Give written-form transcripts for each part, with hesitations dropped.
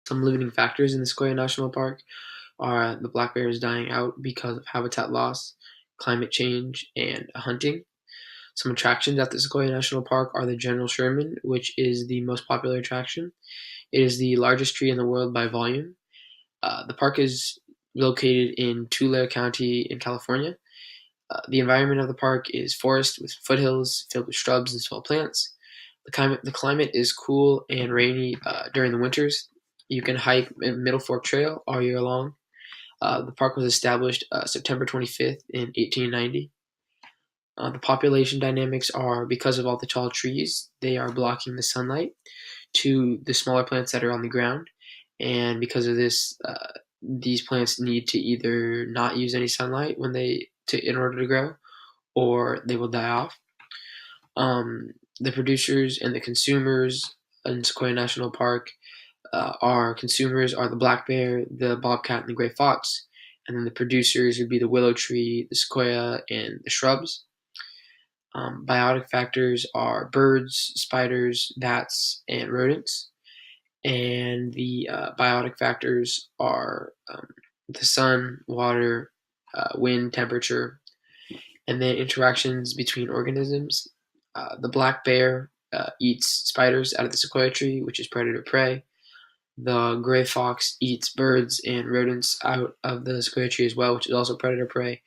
Some limiting factors in the Sequoia National Park are the black bear is dying out because of habitat loss, climate change, and hunting. Some attractions at the Sequoia National Park are the General Sherman, which is the most popular attraction. It is the largest tree in the world by volume. The park is located in Tulare County in California. The environment of the park is forest with foothills filled with shrubs and small plants. The climate is cool and rainy during the winters. You can hike Middle Fork Trail all year long. The park was established September 25th in 1890. The population dynamics are because of all the tall trees, they are blocking the sunlight to the smaller plants that are on the ground. And because of this, these plants need to either not use any sunlight in order to grow, or they will die off. The producers and the consumers in Sequoia National Park our consumers are the black bear, the bobcat, and the gray fox, and then the producers would be the willow tree, the sequoia, and the shrubs. Biotic factors are birds, spiders, bats, and rodents. And the biotic factors are the sun, water, wind, temperature, and then interactions between organisms. The black bear eats spiders out of the sequoia tree, which is predator prey. The gray fox eats birds and rodents out of the sequoia tree as well, which is also predator prey.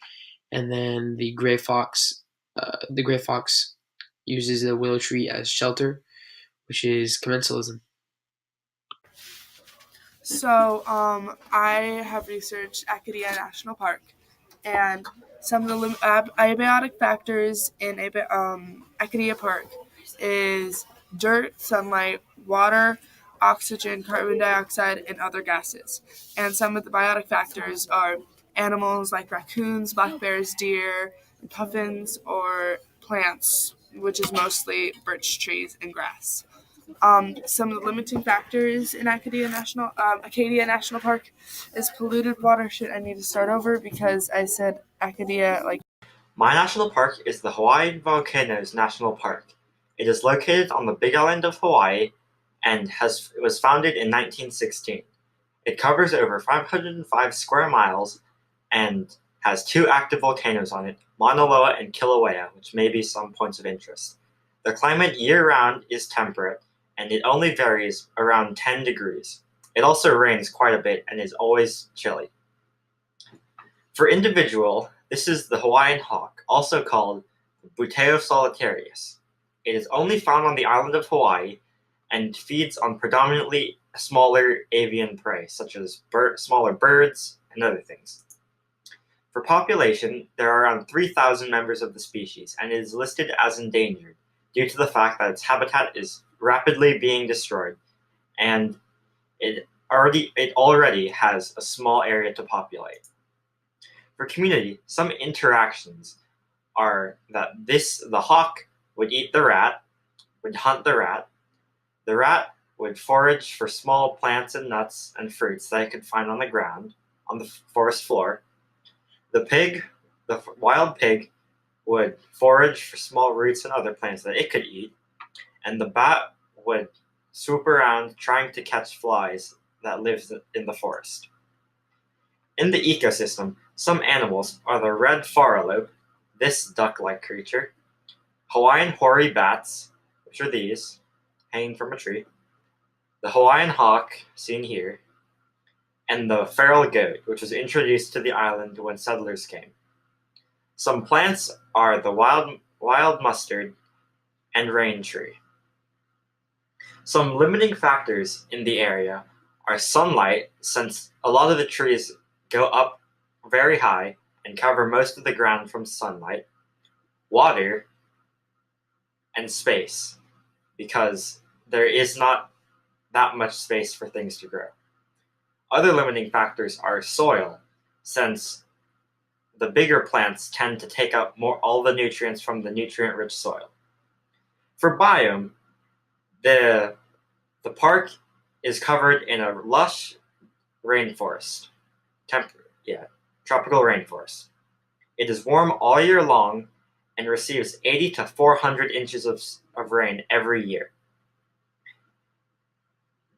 And then the gray fox uses the willow tree as shelter, which is commensalism. I have researched Acadia National Park, and some of the abiotic factors in Acadia Park is dirt, sunlight, water, oxygen, carbon dioxide, and other gases. And some of the biotic factors are animals like raccoons, black bears, deer, and puffins, or plants, which is mostly birch trees and grass. Some of the limiting factors in Acadia National Park is polluted water. Should I need to start over because I said Acadia like. My national park is the Hawaiian Volcanoes National Park. It is located on the Big Island of Hawaii and was founded in 1916. It covers over 505 square miles and has two active volcanoes on it, Mauna Loa and Kilauea, which may be some points of interest. The climate year-round is temperate, and it only varies around 10 degrees. It also rains quite a bit and is always chilly. For individual, this is the Hawaiian hawk, also called Buteo solitarius. It is only found on the island of Hawaii and feeds on predominantly smaller avian prey, such as smaller birds and other things. For population, there are around 3,000 members of the species, and it is listed as endangered due to the fact that its habitat is rapidly being destroyed, and it already has a small area to populate. For community, some interactions are that the hawk would eat the rat, would hunt the rat would forage for small plants and nuts and fruits that it could find on the ground, on the forest floor. The wild pig, would forage for small roots and other plants that it could eat, and the bat would swoop around trying to catch flies that live in the forest. In the ecosystem, some animals are the red phalarope, this duck-like creature, Hawaiian hoary bats, which are these, hanging from a tree, the Hawaiian hawk, seen here, and the feral goat, which was introduced to the island when settlers came. Some plants are the wild mustard and rain tree. Some limiting factors in the area are sunlight, since a lot of the trees go up very high and cover most of the ground from sunlight, water, and space, because there is not that much space for things to grow. Other limiting factors are soil, since the bigger plants tend to take up all the nutrients from the nutrient-rich soil. For biome, the park is covered in a lush rainforest, tropical rainforest. It is warm all year long and receives 80 to 400 inches of rain every year.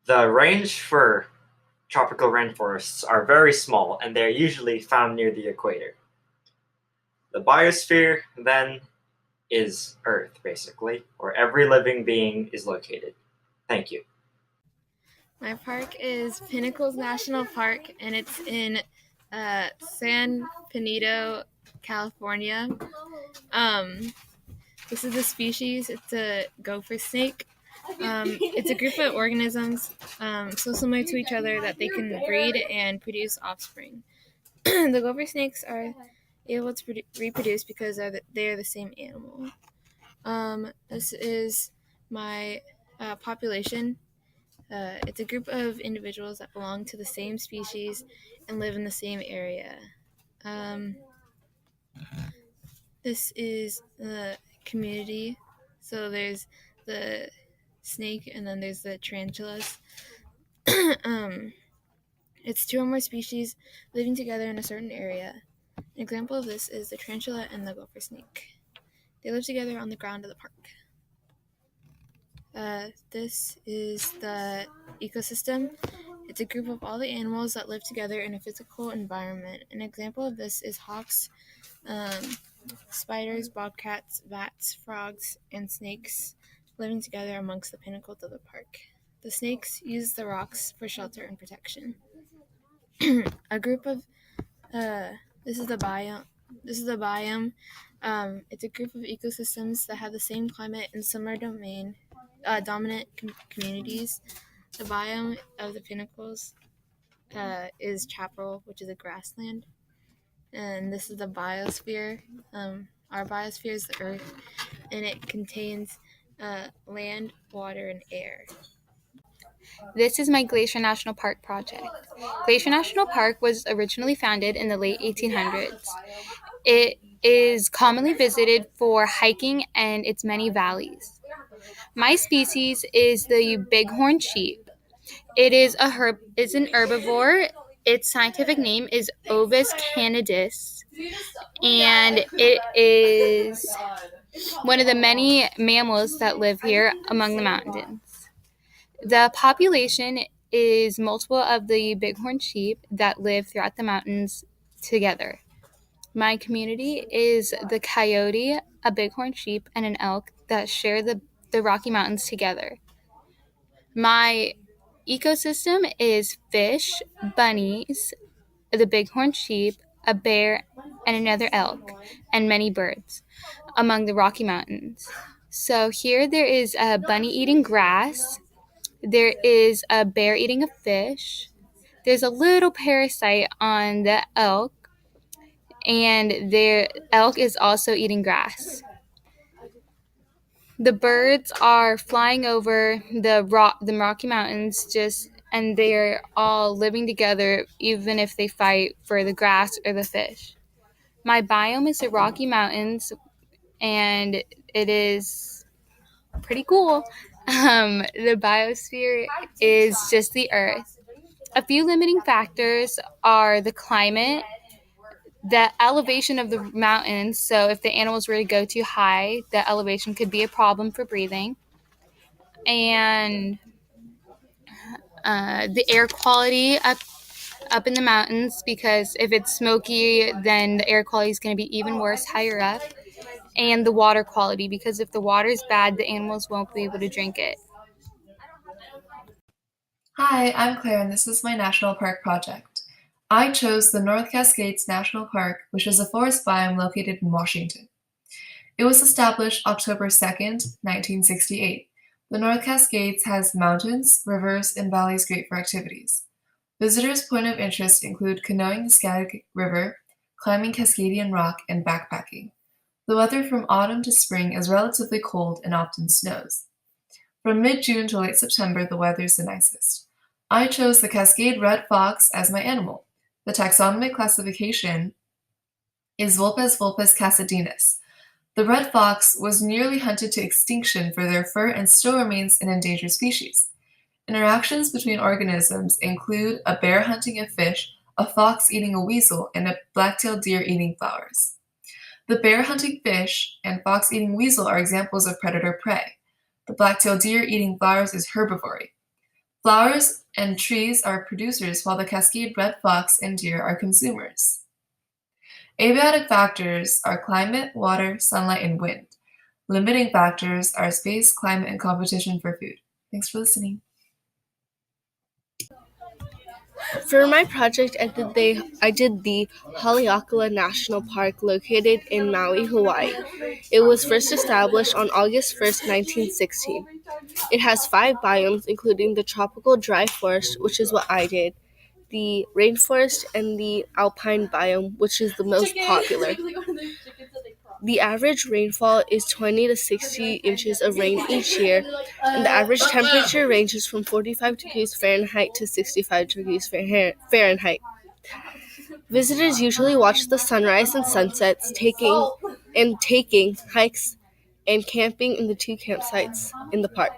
The range for tropical rainforests are very small and they are usually found near the equator. The biosphere, then, is Earth, basically, where every living being is located. Thank you. My park is Pinnacles National Park, and it's in San Benito, California. This is a species. It's a gopher snake. It's a group of organisms so similar to each other that they can breed and produce offspring. The gopher snakes are able to reproduce because they are the same animal. This is my population. It's a group of individuals that belong to the same species and live in the same area. This is the community. So there's the snake and then there's the tarantulas. It's two or more species living together in a certain area. An example of this is the tarantula and the gopher snake. They live together on the ground of the park. This is the ecosystem. It's a group of all the animals that live together in a physical environment. An example of this is hawks, spiders, bobcats, bats, frogs, and snakes living together amongst the pinnacles of the park. The snakes use the rocks for shelter and protection. A group of this is the biome. It's a group of ecosystems that have the same climate and similar dominant communities. The biome of the pinnacles is chaparral, which is a grassland, and this is the biosphere. Our biosphere is the Earth, and it contains land, water, and air. This is my Glacier National Park project. Glacier National Park was originally founded in the late 1800s. It is commonly visited for hiking and its many valleys. My species is the bighorn sheep. It is an herbivore. Its scientific name is Ovis candidus, and it is one of the many mammals that live here among the mountains. The population is multiple of the bighorn sheep that live throughout the mountains together. My community is the coyote, a bighorn sheep, and an elk that share the Rocky Mountains together. My ecosystem is fish, bunnies, the bighorn sheep, a bear, and another elk, and many birds among the Rocky Mountains. So here there is a bunny eating grass. There is a bear eating a fish. There's a little parasite on the elk, and the elk is also eating grass. The birds are flying over the Rocky Mountains and they're all living together even if they fight for the grass or the fish. My biome is the Rocky Mountains, and it is pretty cool. The biosphere is just the Earth. A few limiting factors are the climate, the elevation of the mountains. So if the animals were to go too high, the elevation could be a problem for breathing. And the air quality up in the mountains, because if it's smoky, then the air quality is going to be even worse higher up. And the water quality, because if the water is bad, the animals won't be able to drink it. Hi, I'm Claire, and this is my national park project. I chose the North Cascades National Park, which is a forest biome located in Washington. It was established October 2nd, 1968. The North Cascades has mountains, rivers, and valleys great for activities. Visitors' point of interest include canoeing the Skagit River, climbing Cascadian Rock, and backpacking. The weather from autumn to spring is relatively cold and often snows. From mid-June to late September, the weather is the nicest. I chose the Cascade red fox as my animal. The taxonomic classification is Vulpes casadinus. The red fox was nearly hunted to extinction for their fur and still remains an endangered species. Interactions between organisms include a bear hunting a fish, a fox eating a weasel, and a black-tailed deer eating flowers. The bear hunting fish and fox eating weasel are examples of predator-prey. The black-tailed deer eating flowers is herbivory. Flowers and trees are producers while the Cascade red fox and deer are consumers. Abiotic factors are climate, water, sunlight, and wind. Limiting factors are space, climate, and competition for food. Thanks for listening. For my project, I did the Haleakala National Park located in Maui, Hawaii. It was first established on August 1st, 1916. It has 5 biomes, including the tropical dry forest, which is what I did, the rainforest, and the alpine biome, which is the most popular. The average rainfall is 20 to 60 inches of rain each year, and the average temperature ranges from 45 degrees Fahrenheit to 65 degrees Fahrenheit. Visitors usually watch the sunrise and sunsets, taking hikes and camping in the 2 campsites in the park.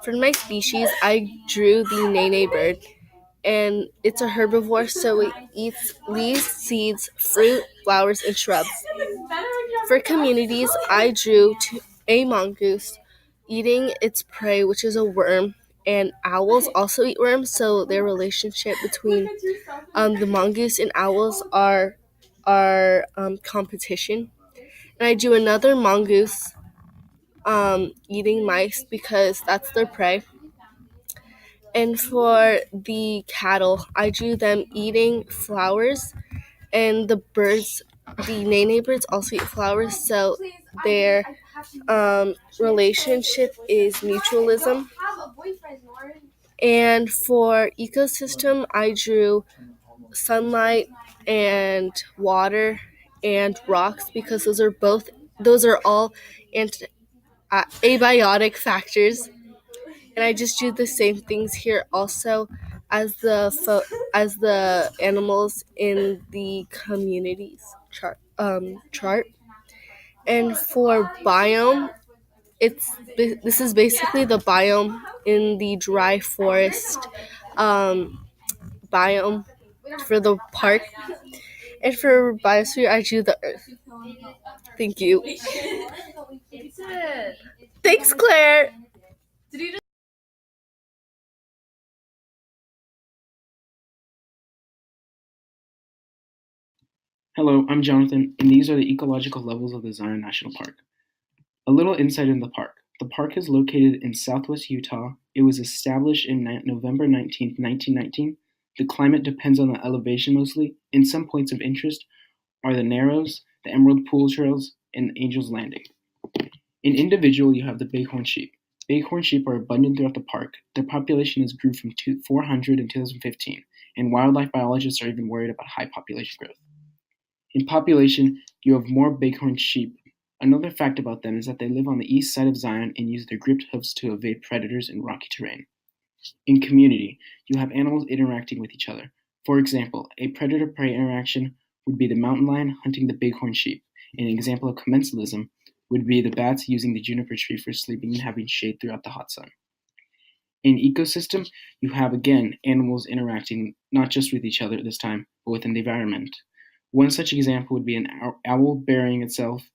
For my species, I drew the nene bird, and it's a herbivore, so it eats leaves, seeds, fruit, flowers, and shrubs. For communities, I drew a mongoose eating its prey, which is a worm, and owls also eat worms, so their relationship between the mongoose and owls are competition. And I drew another mongoose eating mice because that's their prey. And for the cattle, I drew them eating flowers, and the birds, the nene birds, also eat flowers, so their relationship is mutualism. And for ecosystem, I drew sunlight and water and rocks because those are all abiotic factors. And I just drew the same things here also as the animals in the communities chart. And for biome, this is basically the biome in the dry forest biome for the park. And for biosphere, I drew the earth. Thank you. Thanks, Claire. Hello, I'm Jonathan, and these are the ecological levels of the Zion National Park. A little insight in the park. The park is located in southwest Utah. It was established in November 19th, 1919. The climate depends on the elevation mostly, and some points of interest are the Narrows, the Emerald Pool Trails, and Angel's Landing. In individual, you have the bighorn sheep. Bighorn sheep are abundant throughout the park. Their population has grew from 400 in 2015, and wildlife biologists are even worried about high population growth. In population, you have more bighorn sheep. Another fact about them is that they live on the east side of Zion and use their gripped hoofs to evade predators in rocky terrain. In community, you have animals interacting with each other. For example, a predator-prey interaction would be the mountain lion hunting the bighorn sheep. An example of commensalism would be the bats using the juniper tree for sleeping and having shade throughout the hot sun. In ecosystem, you have again animals interacting not just with each other this time, but within the environment. One such example would be an owl burying itself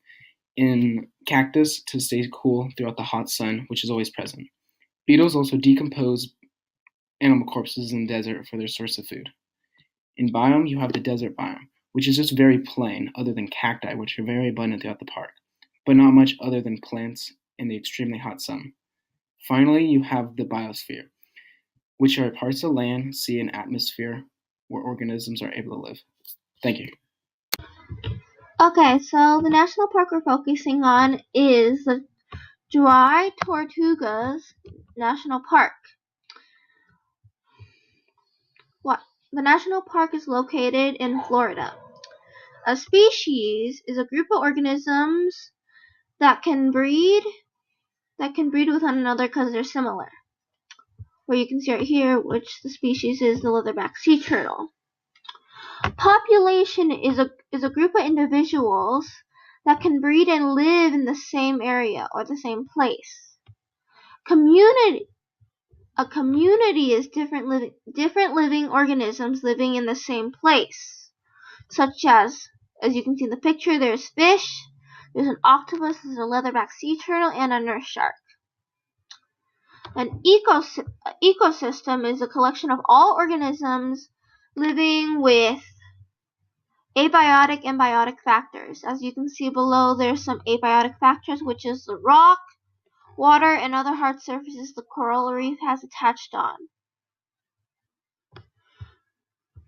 in cactus to stay cool throughout the hot sun, which is always present. Beetles also decompose animal corpses in the desert for their source of food. In biome, you have the desert biome, which is just very plain, other than cacti, which are very abundant throughout the park, but not much other than plants in the extremely hot sun. Finally, you have the biosphere, which are parts of land, sea, and atmosphere where organisms are able to live. Thank you. Okay, so the national park we're focusing on is the Dry Tortugas National Park. The national park is located in Florida. A species is a group of organisms that can breed with one another because they're similar. Where you can see right here which the species is the leatherback sea turtle. Population is a group of individuals that can breed and live in the same area or the same place. A community is different living organisms living in the same place, such as you can see in the picture, there's fish, there's an octopus, there's a leatherback sea turtle, and a nurse shark. An ecosystem is a collection of all organisms living with abiotic and biotic factors. As you can see below, there's some abiotic factors, which is the rock, water, and other hard surfaces the coral reef has attached on.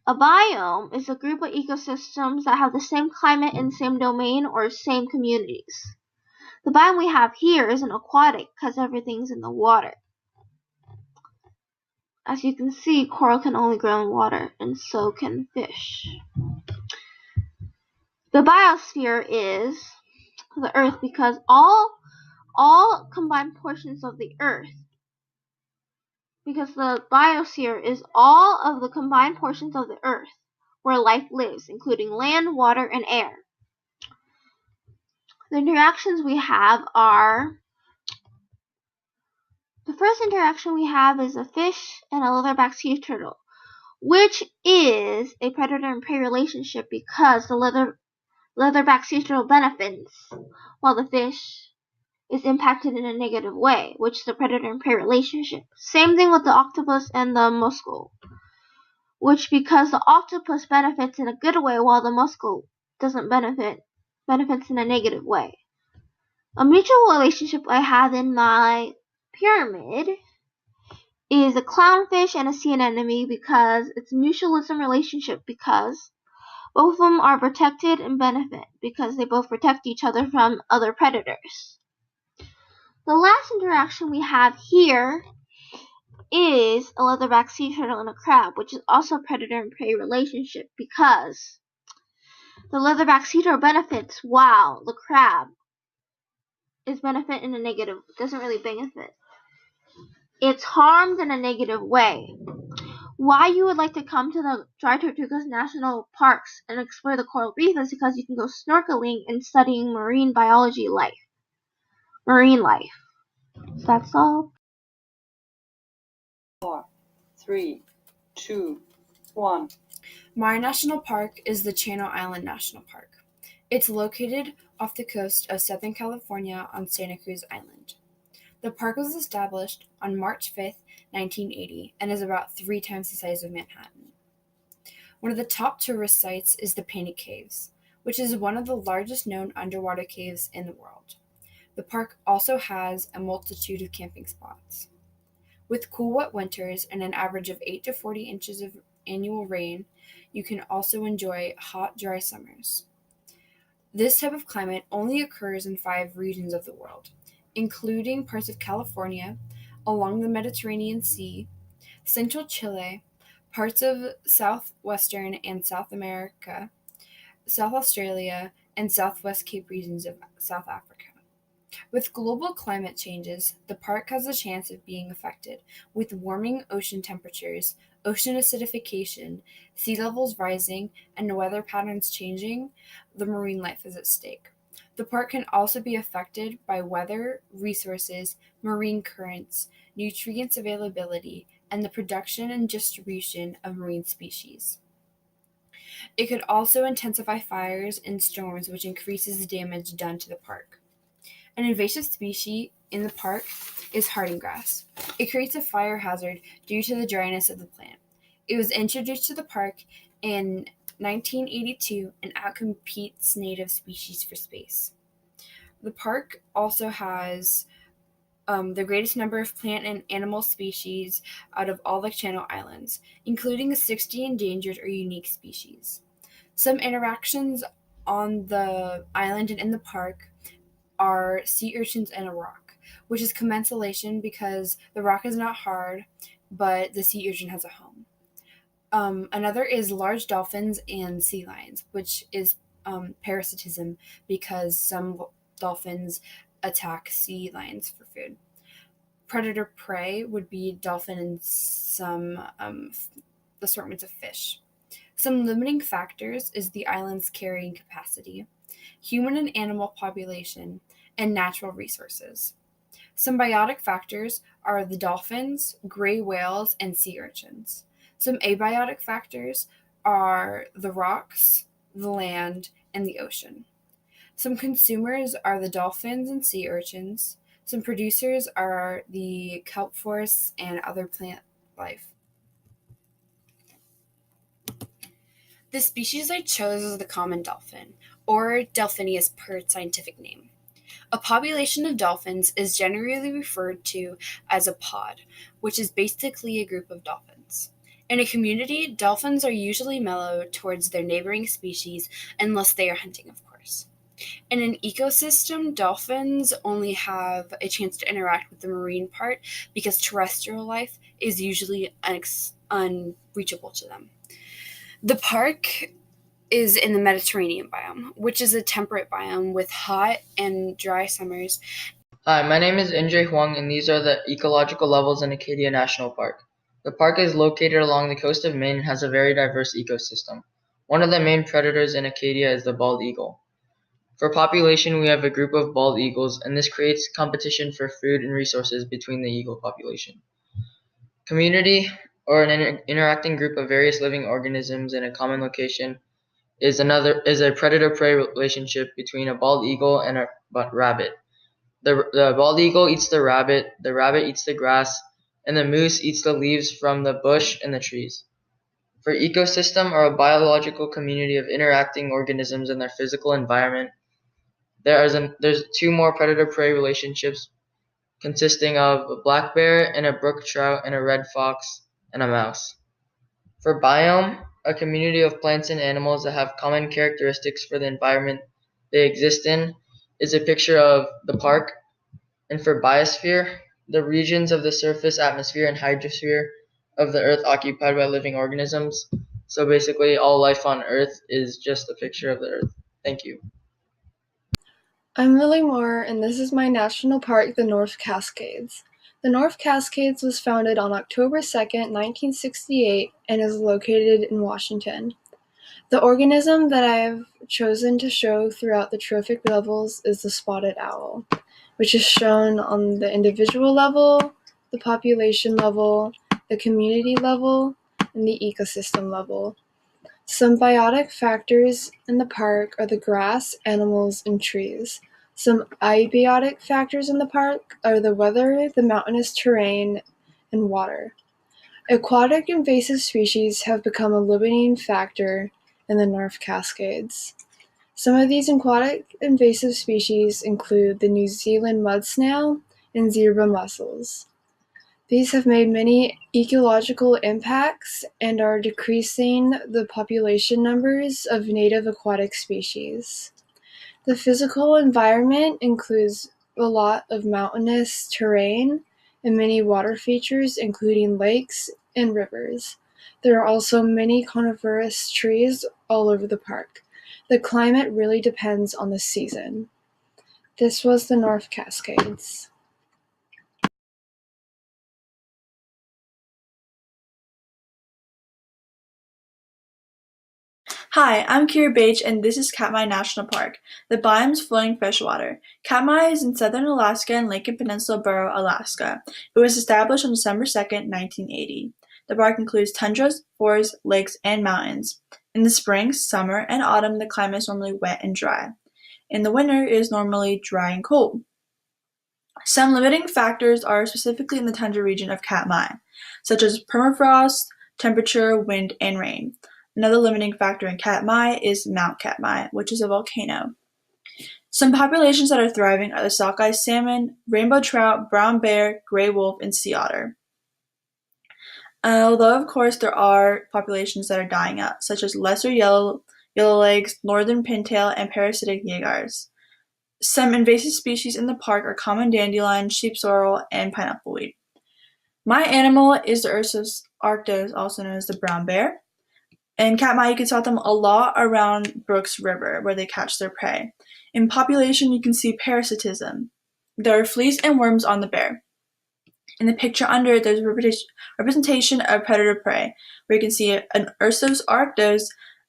A biome is a group of ecosystems that have the same climate and same domain or same communities. The biome we have here isn't aquatic because everything's in the water. As you can see, coral can only grow in water, and so can fish. The biosphere is the Earth because all combined portions of the Earth. Because the biosphere is all of the combined portions of the Earth where life lives, including land, water, and air. The interactions we have are, the first interaction we have is a fish and a leatherback sea turtle, which is a predator and prey relationship because the leatherback sea turtle benefits while the fish is impacted in a negative way, which is the predator and prey relationship. Same thing with the octopus and the mussel, which because the octopus benefits in a good way while the mussel doesn't benefits in a negative way. A mutual relationship I have in my pyramid is a clownfish and a sea anemone because it's a mutualism relationship because both of them are protected and benefit because they both protect each other from other predators. The last interaction we have here is a leatherback sea turtle and a crab, which is also a predator and prey relationship because the leatherback sea turtle benefits while the crab is benefit in a negative, doesn't really benefit. It's harmed in a negative way. Why you would like to come to the Dry Tortugas National Parks and explore the coral reef is because you can go snorkeling and studying marine biology life. Marine life. So that's all. 4, 3, 2, 1. My national park is the Channel Island National Park. It's located off the coast of Southern California on Santa Cruz Island. The park was established on March 5th, 1980, and is about 3 times the size of Manhattan. One of the top tourist sites is the Painted Caves, which is one of the largest known underwater caves in the world. The park also has a multitude of camping spots. With cool, wet winters and an average of 8 to 40 inches of annual rain, you can also enjoy hot, dry summers. This type of climate only occurs in 5 regions of the world, including parts of California, along the Mediterranean Sea, central Chile, parts of southwestern and South America, South Australia, and southwest Cape regions of South Africa. With global climate changes, the park has a chance of being affected. With warming ocean temperatures, ocean acidification, sea levels rising, and weather patterns changing, the marine life is at stake. The park can also be affected by weather, resources, marine currents, nutrients availability, and the production and distribution of marine species. It could also intensify fires and storms, which increases the damage done to the park. An invasive species in the park is harding grass. It creates a fire hazard due to the dryness of the plant. It was introduced to the park in 1982 and outcompetes native species for space. The park also has the greatest number of plant and animal species out of all the Channel Islands, including 60 endangered or unique species. Some interactions on the island and in the park are sea urchins and a rock, which is commensation because the rock is not hard, but the sea urchin has a home. Another is large dolphins and sea lions, which is parasitism because some dolphins attack sea lions for food. Predator prey would be dolphin and some assortments of fish. Some limiting factors is the island's carrying capacity, human and animal population, and natural resources. Some biotic factors are the dolphins, gray whales, and sea urchins. Some abiotic factors are the rocks, the land, and the ocean. Some consumers are the dolphins and sea urchins. Some producers are the kelp forests and other plant life. The species I chose is the common dolphin, or Delphinius per its scientific name. A population of dolphins is generally referred to as a pod, which is basically a group of dolphins. In a community, dolphins are usually mellow towards their neighboring species unless they are hunting, of course. In an ecosystem, dolphins only have a chance to interact with the marine part because terrestrial life is usually unreachable to them. The park is in the Mediterranean biome, which is a temperate biome with hot and dry summers. Hi, my name is Injay Huang, and these are the ecological levels in Acadia National Park. The park is located along the coast of Maine and has a very diverse ecosystem. One of the main predators in Acadia is the bald eagle. For population, we have a group of bald eagles, and this creates competition for food and resources between the eagle population. Community, or an interacting group of various living organisms in a common location, is a predator-prey relationship between a bald eagle and a rabbit. The bald eagle eats the rabbit eats the grass, and the moose eats the leaves from the bush and the trees. For ecosystem, or a biological community of interacting organisms in their physical environment, there's two more predator-prey relationships consisting of a black bear and a brook trout and a red fox and a mouse. For biome, a community of plants and animals that have common characteristics for the environment they exist in, is a picture of the park. And for biosphere, the regions of the surface, atmosphere, and hydrosphere of the Earth occupied by living organisms. So basically, all life on Earth is just a picture of the Earth. Thank you. I'm Lily Moore, and this is my national park, the North Cascades. The North Cascades was founded on October 2nd, 1968, and is located in Washington. The organism that I have chosen to show throughout the trophic levels is the spotted owl, which is shown on the individual level, the population level, the community level, and the ecosystem level. Some biotic factors in the park are the grass, animals, and trees. Some abiotic factors in the park are the weather, the mountainous terrain, and water. Aquatic invasive species have become a limiting factor in the North Cascades. Some of these aquatic invasive species include the New Zealand mud snail and zebra mussels. These have made many ecological impacts and are decreasing the population numbers of native aquatic species. The physical environment includes a lot of mountainous terrain and many water features, including lakes and rivers. There are also many coniferous trees all over the park. The climate really depends on the season. This was the North Cascades. Hi, I'm Kira Bache, and this is Katmai National Park, the biome's flowing freshwater. Katmai is in southern Alaska and Lake and Peninsula Borough, Alaska. It was established on December 2nd, 1980. The park includes tundras, forests, lakes, and mountains. In the spring, summer, and autumn, the climate is normally wet and dry. In the winter, it is normally dry and cold. Some limiting factors are specifically in the tundra region of Katmai, such as permafrost, temperature, wind, and rain. Another limiting factor in Katmai is Mount Katmai, which is a volcano. Some populations that are thriving are the sockeye salmon, rainbow trout, brown bear, gray wolf, and sea otter. Although, of course, there are populations that are dying out, such as lesser yellowlegs, northern pintail, and parasitic yagars. Some invasive species in the park are common dandelion, sheep sorrel, and pineapple weed. My animal is the Ursus arctos, also known as the brown bear. In Katmai, you can spot them a lot around Brooks River, where they catch their prey. In population, you can see parasitism. There are fleas and worms on the bear. In the picture under it, there's a representation of predator-prey, where you can see an Ursus arctos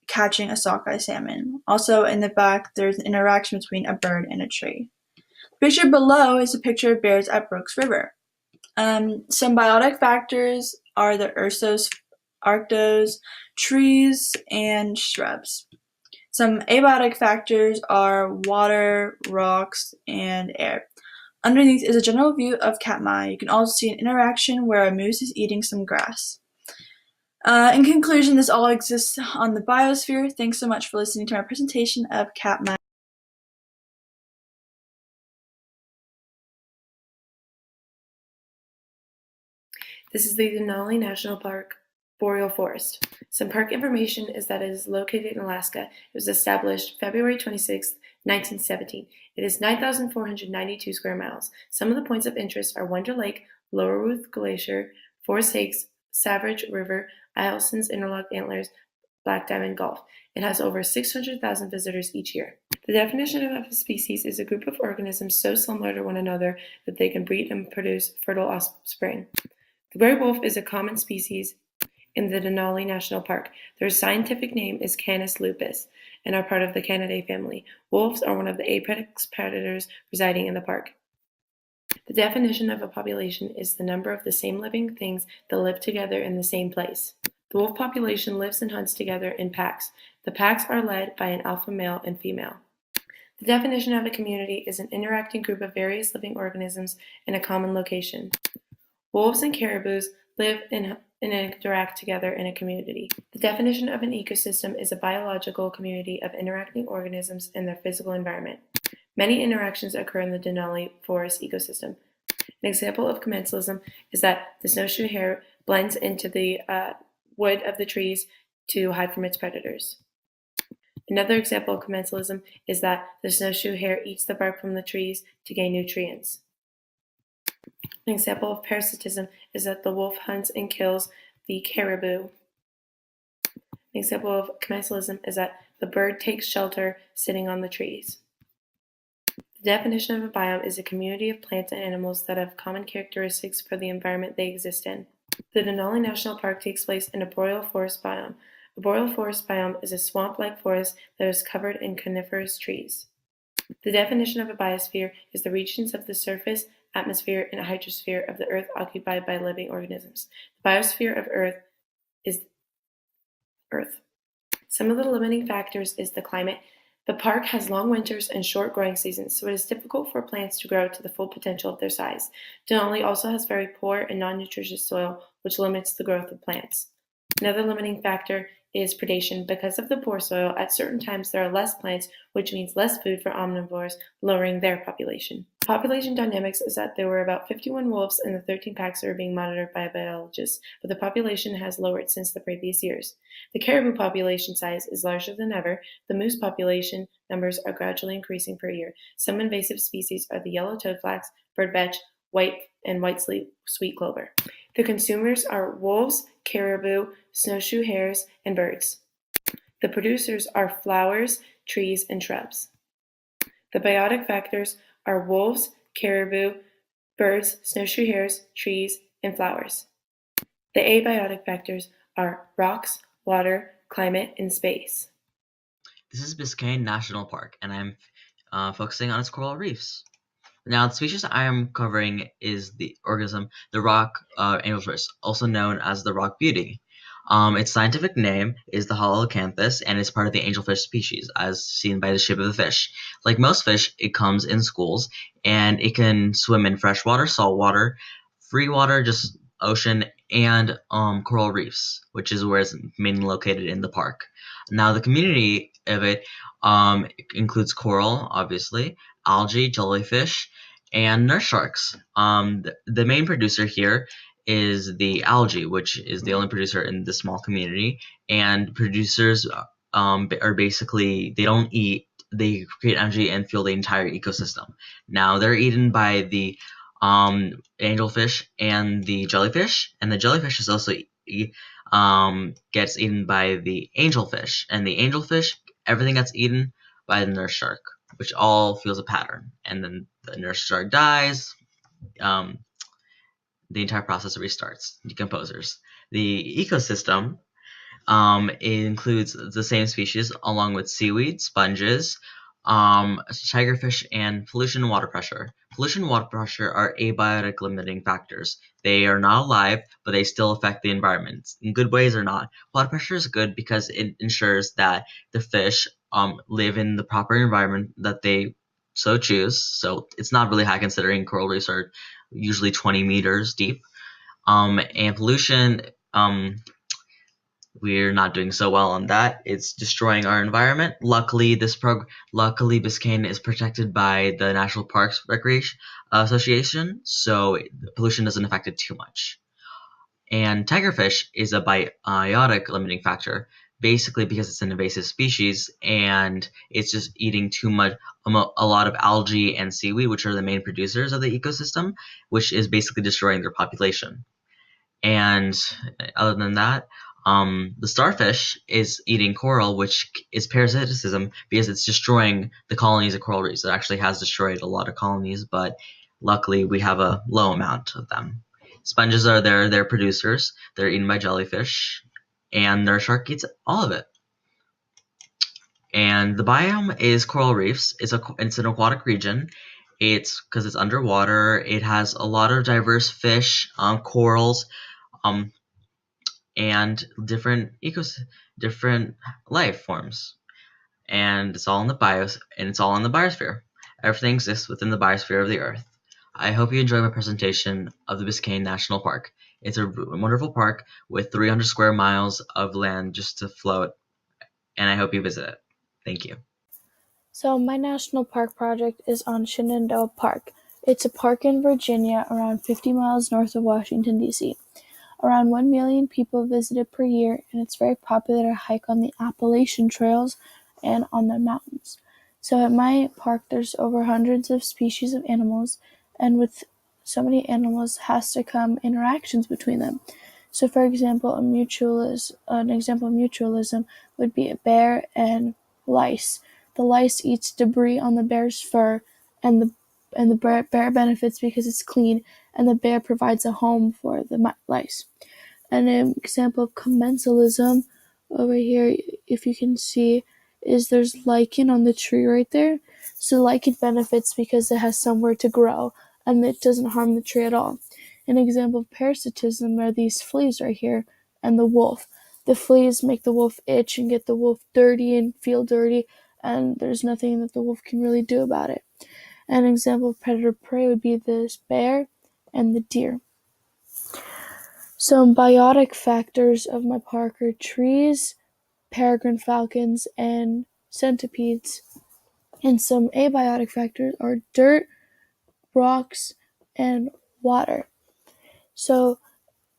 catching a sockeye salmon. Also, in the back, there's an interaction between a bird and a tree. The picture below is a picture of bears at Brooks River. Some biotic factors are the Ursus arctos, trees, and shrubs. Some abiotic factors are water, rocks, and air. Underneath is a general view of Katmai. You can also see an interaction where a moose is eating some grass. In conclusion, this all exists on the biosphere. Thanks so much for listening to my presentation of Katmai. This is the Denali National Park Boreal Forest. Some park information is that it is located in Alaska. It was established February 26, 1917. It is 9,492 square miles. Some of the points of interest are Wonder Lake, Lower Ruth Glacier, Forest Lakes, Savage River, Eielson's Interlocked Antlers, Black Diamond Gulf. It has over 600,000 visitors each year. The definition of a species is a group of organisms so similar to one another that they can breed and produce fertile offspring. The gray wolf is a common species in the Denali National Park. Their scientific name is Canis lupus and are part of the Canidae family. Wolves are one of the apex predators residing in the park. The definition of a population is the number of the same living things that live together in the same place. The wolf population lives and hunts together in packs. The packs are led by an alpha male and female. The definition of a community is an interacting group of various living organisms in a common location. Wolves and caribous live and interact together in a community. The definition of an ecosystem is a biological community of interacting organisms in their physical environment. Many interactions occur in the Denali Forest ecosystem. An example of commensalism is that the snowshoe hare blends into the wood of the trees to hide from its predators. Another example of commensalism is that the snowshoe hare eats the bark from the trees to gain nutrients. An example of parasitism is that the wolf hunts and kills the caribou. An example of commensalism is that the bird takes shelter sitting on the trees. The definition of a biome is a community of plants and animals that have common characteristics for the environment they exist in. The Denali National Park takes place in a boreal forest biome. A boreal forest biome is a swamp-like forest that is covered in coniferous trees. The definition of a biosphere is the regions of the surface, atmosphere, and hydrosphere of the Earth occupied by living organisms. The biosphere of Earth is Earth. Some of the limiting factors is the climate. The park has long winters and short growing seasons, so it is difficult for plants to grow to the full potential of their size. Denali also has very poor and non-nutritious soil, which limits the growth of plants. Another limiting factor is predation. Because of the poor soil, at certain times there are less plants, which means less food for omnivores, lowering their population. Population dynamics is that there were about 51 wolves in the 13 packs that are being monitored by biologists, but the population has lowered since the previous years. The caribou population size is larger than ever. The moose population numbers are gradually increasing per year. Some invasive species are the yellow toadflax, bird vetch, white sweet clover. The consumers are wolves, caribou, snowshoe hares, and birds. The producers are flowers, trees, and shrubs. The biotic factors are wolves, caribou, birds, snowshoe hares, trees, and flowers. The abiotic factors are rocks, water, climate, and space. This is Biscayne National Park, and I'm focusing on its coral reefs. Now, the species I am covering is the organism, the rock angelfish, also known as the rock beauty. Its scientific name is the Holocanthus, and is part of the angelfish species, as seen by the shape of the fish. Like most fish, it comes in schools, and it can swim in freshwater, saltwater, free water, just ocean, and coral reefs, which is where it's mainly located in the park. Now, the community of it includes coral, obviously, algae, jellyfish, and nurse sharks. The main producer here is the algae, which is the only producer in this small community. And producers are basically, they don't eat, they create algae and fuel the entire ecosystem. Now, they're eaten by the angelfish and the jellyfish, and the jellyfish is also gets eaten by the angelfish, and the angelfish, everything gets eaten by the nurse shark, which all feels a pattern. And then the nurse shark dies, the entire process restarts, decomposers. The ecosystem includes the same species along with seaweed, sponges, tigerfish, and pollution and water pressure. Pollution and water pressure are abiotic limiting factors. They are not alive, but they still affect the environment, in good ways or not. Water pressure is good because it ensures that the fish live in the proper environment that they so choose. So it's not really high considering coral reefs are usually 20 meters deep. And pollution, we're not doing so well on that. It's destroying our environment. Luckily, Biscayne is protected by the National Parks Recreation Association, so pollution doesn't affect it too much. And tigerfish is a biotic limiting factor, basically because it's an invasive species and it's just eating too much, a lot of algae and seaweed, which are the main producers of the ecosystem, which is basically destroying their population. And other than that, the starfish is eating coral, which is parasitism because it's destroying the colonies of coral reefs. It actually has destroyed a lot of colonies, but luckily we have a low amount of them. Sponges are there, they're producers, they're eaten by jellyfish, and their shark eats all of it. And the biome is coral reefs. It's an aquatic region. It's because it's underwater. It has a lot of diverse fish, corals, and different life forms. And it's all in the biosphere. Everything exists within the biosphere of the Earth. I hope you enjoy my presentation of the Biscayne National Park. It's a wonderful park with 300 square miles of land just to float, and I hope you visit it. Thank you. So my national park project is on Shenandoah Park. It's a park in Virginia around 50 miles north of Washington, D.C. Around 1 million people visit it per year, and it's very popular to hike on the Appalachian trails and on the mountains. So at my park, there's over hundreds of species of animals, and with so many animals has to come interactions between them. So for example, an example of mutualism would be a bear and lice. The lice eats debris on the bear's fur, and the bear benefits because it's clean, and the bear provides a home for the lice. An example of commensalism over here, if you can see, is there's lichen on the tree right there. So lichen benefits because it has somewhere to grow, and it doesn't harm the tree at all. An example of parasitism are these fleas right here, and the wolf. The fleas make the wolf itch and get the wolf dirty and feel dirty, and there's nothing that the wolf can really do about it. An example of predator-prey would be this bear and the deer. Some biotic factors of my park are trees, peregrine falcons, and centipedes. And some abiotic factors are dirt, rocks, and water. So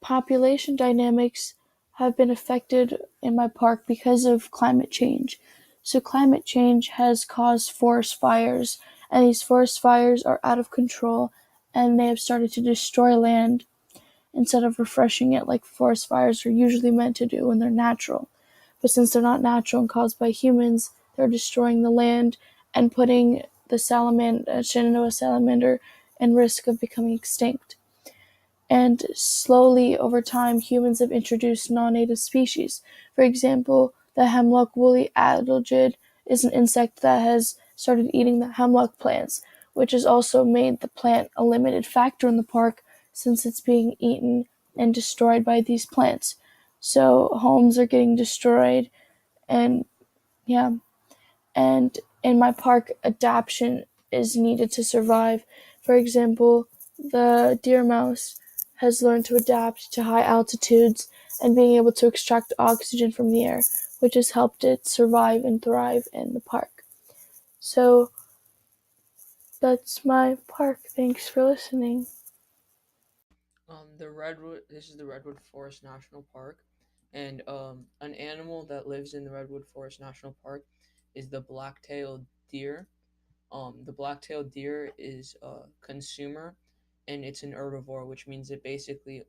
population dynamics have been affected in my park because of climate change. So climate change has caused forest fires, and these forest fires are out of control, and they have started to destroy land instead of refreshing it like forest fires are usually meant to do when they're natural. But since they're not natural and caused by humans, they're destroying the land and putting the Shenandoah salamander in risk of becoming extinct. And slowly, over time, humans have introduced non-native species. For example, the hemlock woolly adelgid is an insect that has started eating the hemlock plants, which has also made the plant a limited factor in the park since it's being eaten and destroyed by these plants. So homes are getting destroyed, and in my park, adaptation is needed to survive. For example, the deer mouse has learned to adapt to high altitudes and being able to extract oxygen from the air, which has helped it survive and thrive in the park. So that's my park. Thanks for listening. This is the Redwood Forest National Park, and an animal that lives in the Redwood Forest National Park is the black-tailed deer. The black-tailed deer is a consumer, and it's an herbivore, which means it basically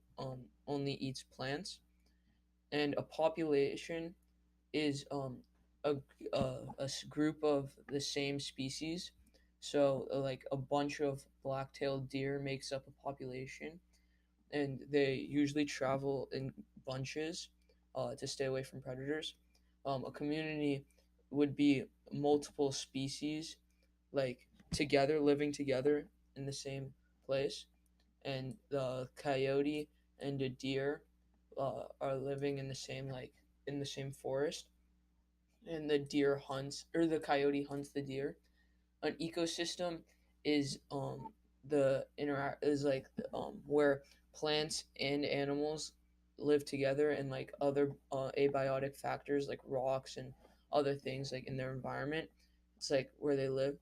only eats plants. And a population is a group of the same species. So like a bunch of black-tailed deer makes up a population, and they usually travel in bunches to stay away from predators. A community would be multiple species, like living together in the same place, and the coyote and the deer are living in the same forest, and the coyote hunts the deer, an ecosystem is where plants and animals live together, and like other abiotic factors like rocks and other things like in their environment. It's like where they live.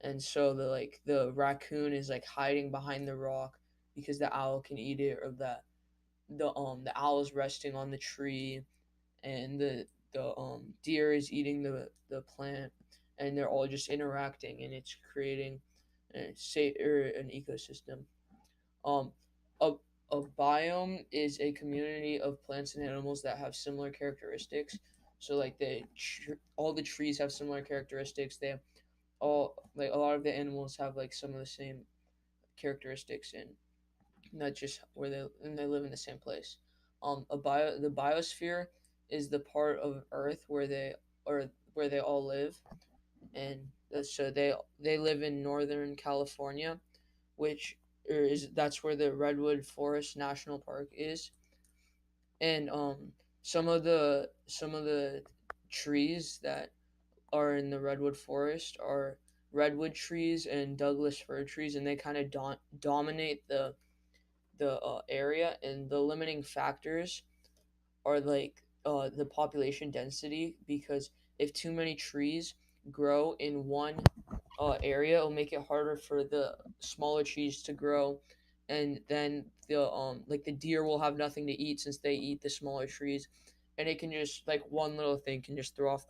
And so the raccoon is like hiding behind the rock because the owl can eat it, or the owl is resting on the tree, and the deer is eating the plant, and they're all just interacting, and it's creating an ecosystem. Um, a a biome is a community of plants and animals that have similar characteristics. So like all the trees have similar characteristics. They all like a lot of the animals have like some of the same characteristics, and not just they live in the same place. The biosphere is the part of Earth where they all live, and so they live in Northern California, which that's where the Redwood Forest National Park is. And some of the trees that are in the redwood forest are redwood trees and Douglas fir trees, and they kind of dominate the area. And the limiting factors are like the population density, because if too many trees grow in one area, it'll make it harder for the smaller trees to grow, and then the deer will have nothing to eat since they eat the smaller trees, and it can just like one little thing can just throw off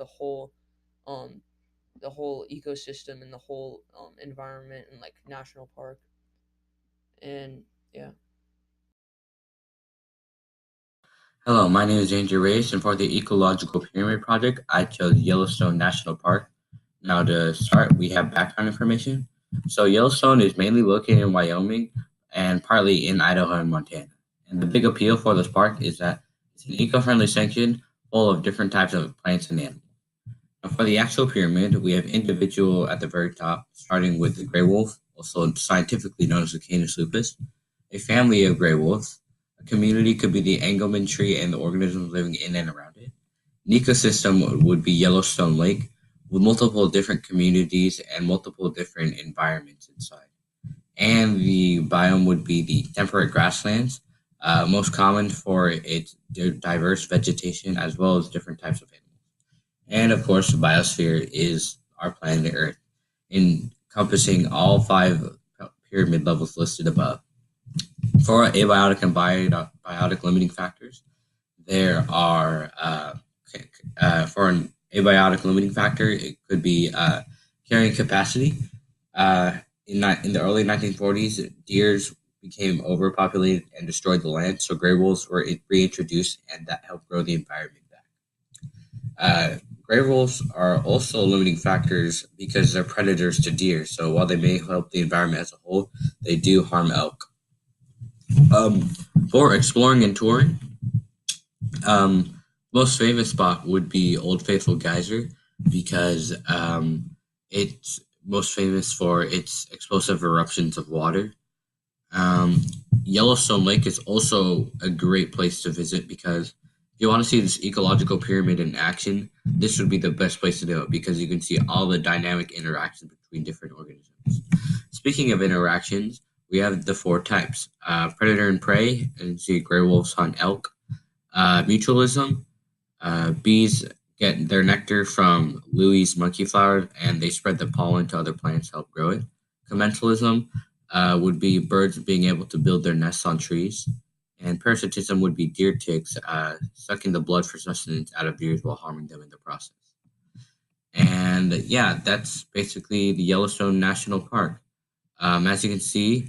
um the whole ecosystem and the whole environment and like national park. And yeah. Hello, my name is Andrew Reyes, and for the Ecological Pyramid Project, I chose Yellowstone National Park. Now, to start, we have background information. So, Yellowstone is mainly located in Wyoming and partly in Idaho and Montana. And the big appeal for this park is that it's an eco-friendly section full of different types of plants and animals. Now, for the actual pyramid, we have individual at the very top, starting with the gray wolf, also scientifically known as the Canis lupus, a family of gray wolves. A community could be the Engelmann tree and the organisms living in and around it. An ecosystem would be Yellowstone Lake, with multiple different communities and multiple different environments inside. And the biome would be the temperate grasslands, most common for its diverse vegetation as well as different types of animals. And of course, the biosphere is our planet Earth, encompassing all 5 pyramid levels listed above. For abiotic and biotic limiting factors, there are, for an abiotic limiting factor, it could be carrying capacity. In the early 1940s, deers became overpopulated and destroyed the land, so gray wolves were reintroduced, and that helped grow the environment back. Gray wolves are also limiting factors because they're predators to deer, so while they may help the environment as a whole, they do harm elk. For exploring and touring, most famous spot would be Old Faithful Geyser, because it's most famous for its explosive eruptions of water. Yellowstone Lake is also a great place to visit, because if you want to see this ecological pyramid in action, this would be the best place to do it, because you can see all the dynamic interactions between different organisms. Speaking of interactions, we have the 4 types: predator and prey, and see gray wolves hunt elk. Mutualism, bees get their nectar from Louis monkey flower, and they spread the pollen to other plants to help grow it. Commensalism would be birds being able to build their nests on trees. And parasitism would be deer ticks sucking the blood for sustenance out of deers while harming them in the process. And yeah, that's basically the Yellowstone National Park. As you can see,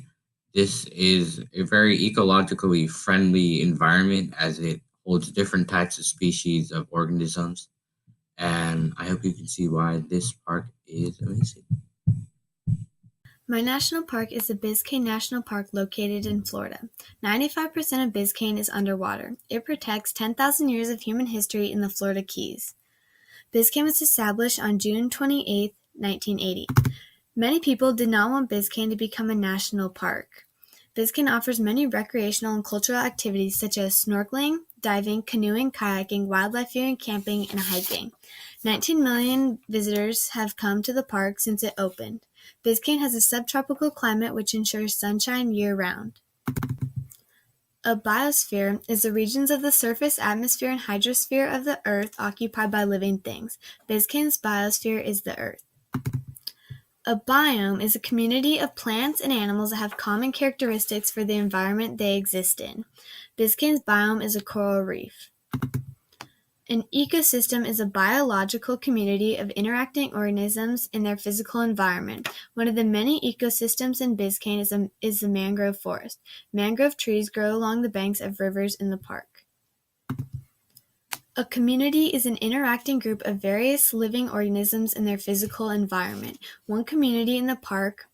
this is a very ecologically friendly environment, as it holds different types of species of organisms. And I hope you can see why this park is amazing. My national park is the Biscayne National Park located in Florida. 95% of Biscayne is underwater. It protects 10,000 years of human history in the Florida Keys. Biscayne was established on June 28, 1980. Many people did not want Biscayne to become a national park. Biscayne offers many recreational and cultural activities such as snorkeling, diving, canoeing, kayaking, wildlife viewing, camping, and hiking. 19 million visitors have come to the park since it opened. Biscayne has a subtropical climate which ensures sunshine year-round. A biosphere is the regions of the surface, atmosphere, and hydrosphere of the Earth occupied by living things. Biscayne's biosphere is the Earth. A biome is a community of plants and animals that have common characteristics for the environment they exist in. Biscayne's biome is a coral reef. An ecosystem is a biological community of interacting organisms in their physical environment. One of the many ecosystems in Biscayne is the mangrove forest. Mangrove trees grow along the banks of rivers in the park. A community is an interacting group of various living organisms in their physical environment. One community in the park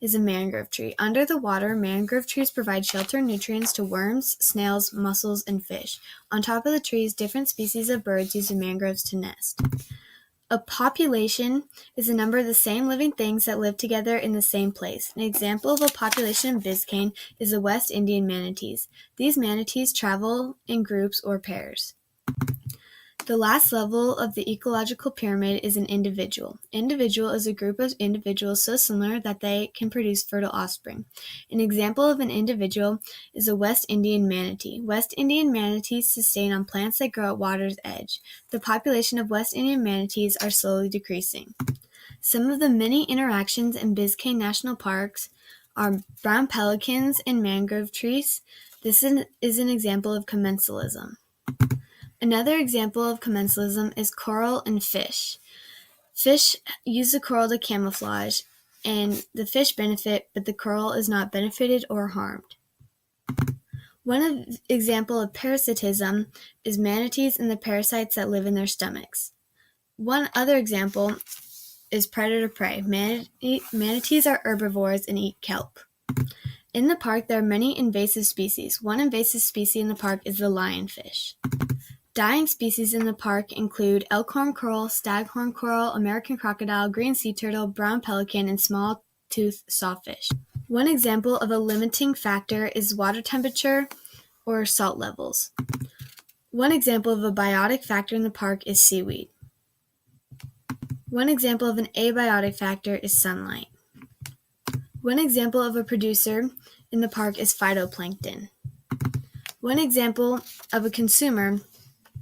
is a mangrove tree. Under the water, mangrove trees provide shelter and nutrients to worms, snails, mussels, and fish. On top of the trees, different species of birds use the mangroves to nest. A population is a number of the same living things that live together in the same place. An example of a population in Biscayne is the West Indian manatees. These manatees travel in groups or pairs. The last level of the ecological pyramid is an individual. Individual is a group of individuals so similar that they can produce fertile offspring. An example of an individual is a West Indian manatee. West Indian manatees sustain on plants that grow at water's edge. The population of West Indian manatees are slowly decreasing. Some of the many interactions in Biscayne National Parks are brown pelicans and mangrove trees. This is an example of commensalism. Another example of commensalism is coral and fish. Fish use the coral to camouflage, and the fish benefit, but the coral is not benefited or harmed. One example of parasitism is manatees and the parasites that live in their stomachs. One other example is predator-prey. Manatees are herbivores and eat kelp. In the park, there are many invasive species. One invasive species in the park is the lionfish. Dying species in the park include elkhorn coral, staghorn coral, American crocodile, green sea turtle, brown pelican, and small-toothed sawfish. One example of a limiting factor is water temperature or salt levels. One example of a biotic factor in the park is seaweed. One example of an abiotic factor is sunlight. One example of a producer in the park is phytoplankton. One example of a consumer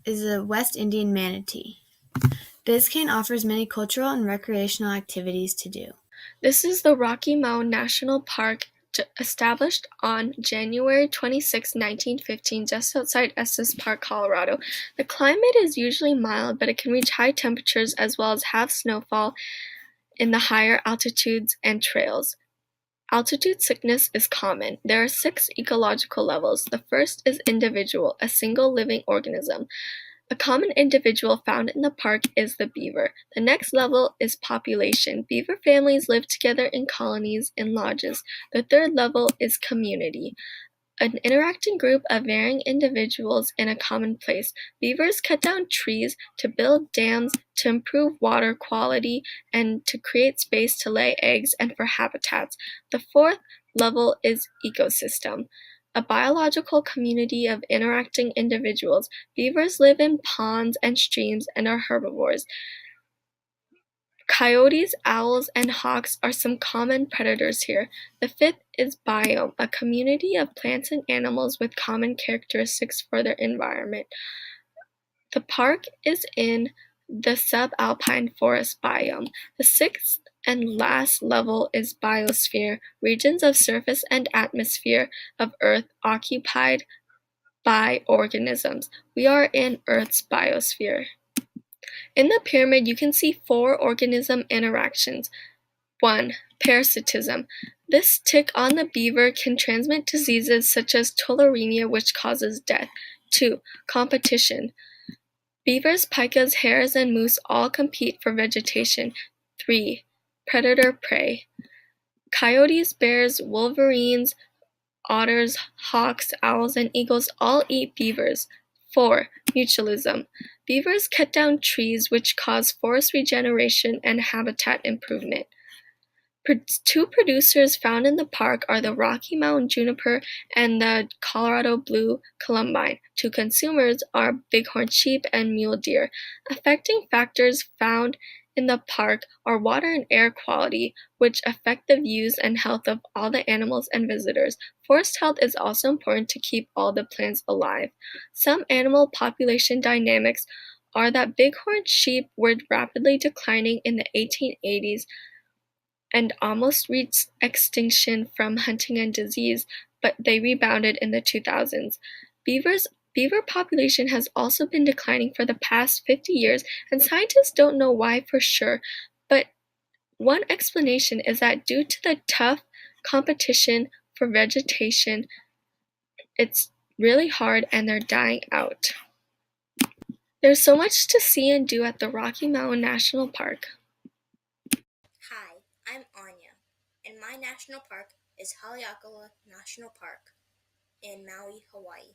is a West Indian manatee. Biscayne offers many cultural and recreational activities to do. This is the Rocky Mountain National Park, established on January 26, 1915, just outside Estes Park, Colorado. The climate is usually mild, but it can reach high temperatures as well as have snowfall in the higher altitudes and trails. Altitude sickness is common. There are 6 ecological levels. The first is individual, a single living organism. A common individual found in the park is the beaver. The next level is population. Beaver families live together in colonies in lodges. The third level is community, an interacting group of varying individuals in a common place. Beavers cut down trees to build dams to improve water quality and to create space to lay eggs and for habitats. The fourth level is ecosystem, a biological community of interacting individuals. Beavers live in ponds and streams and are herbivores. Coyotes, owls, and hawks are some common predators here. The fifth is biome, a community of plants and animals with common characteristics for their environment. The park is in the subalpine forest biome. The sixth and last level is biosphere, regions of surface and atmosphere of Earth occupied by organisms. We are in Earth's biosphere. In the pyramid, you can see 4 organism interactions. 1. Parasitism. This tick on the beaver can transmit diseases such as tularemia, which causes death. 2. Competition. Beavers, pikas, hares, and moose all compete for vegetation. 3. Predator-prey. Coyotes, bears, wolverines, otters, hawks, owls, and eagles all eat beavers. 4. Mutualism. Beavers cut down trees which cause forest regeneration and habitat improvement. Two producers found in the park are the Rocky Mountain juniper and the Colorado blue columbine. Two consumers are bighorn sheep and mule deer. Affecting factors found in the park are water and air quality, which affect the views and health of all the animals and visitors. Forest health is also important to keep all the plants alive. Some animal population dynamics are that bighorn sheep were rapidly declining in the 1880s and almost reached extinction from hunting and disease, but they rebounded in the 2000s. Beaver population has also been declining for the past 50 years, and scientists don't know why for sure, but one explanation is that due to the tough competition for vegetation, it's really hard and they're dying out. There's so much to see and do at the Rocky Mountain National Park. Hi, I'm Anya, and my national park is Haleakala National Park in Maui, Hawaii.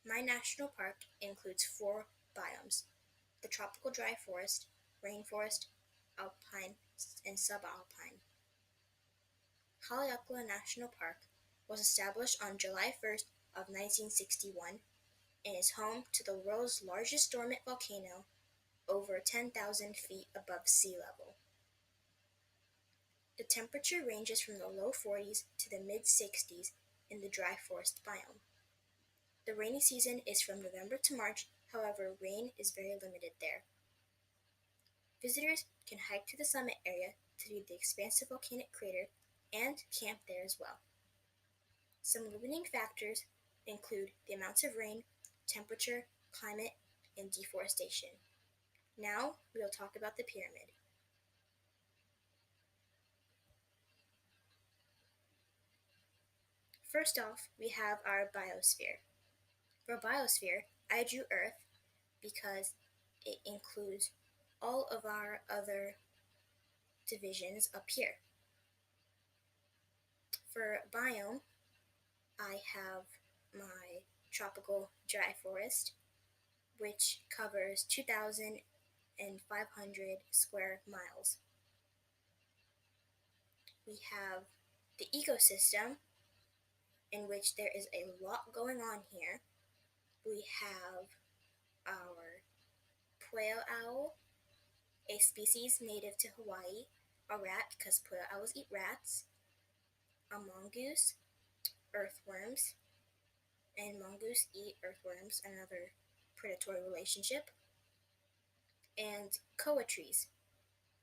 My national park includes 4 biomes: the tropical dry forest, rainforest, alpine, and subalpine. Haleakala National Park was established on July 1st of 1961 and is home to the world's largest dormant volcano, over 10,000 feet above sea level. The temperature ranges from the low 40s to the mid-60s in the dry forest biome. The rainy season is from November to March, however, rain is very limited there. Visitors can hike to the summit area to view the expansive volcanic crater and camp there as well. Some limiting factors include the amounts of rain, temperature, climate, and deforestation. Now we will talk about the pyramid. First off, we have our biosphere. For biosphere, I drew Earth because it includes all of our other divisions up here. For biome, I have my tropical dry forest, which covers 2,500 square miles. We have the ecosystem, in which there is a lot going on here. We have our pueo owl, a species native to Hawaii, a rat because pueo owls eat rats, a mongoose, earthworms, and mongoose eat earthworms, another predatory relationship, and koa trees,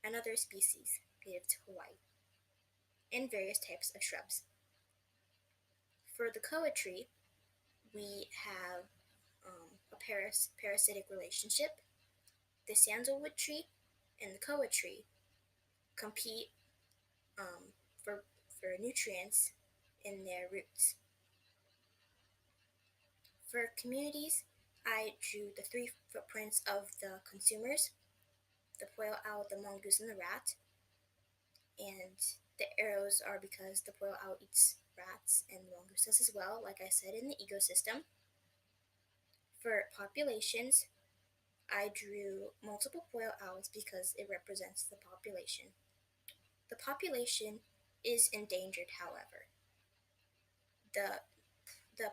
another species native to Hawaii, and various types of shrubs. For the koa tree, we have a parasitic relationship. The sandalwood tree and the koa tree compete for nutrients in their roots. For communities, I drew the 3 footprints of the consumers: the pueo owl, the mongoose, and the rat. And the arrows are because the pueo owl eats rats and the mongoose does as well, like I said, in the ecosystem. For populations, I drew multiple pueo owls because it represents the population. The population is endangered, however. The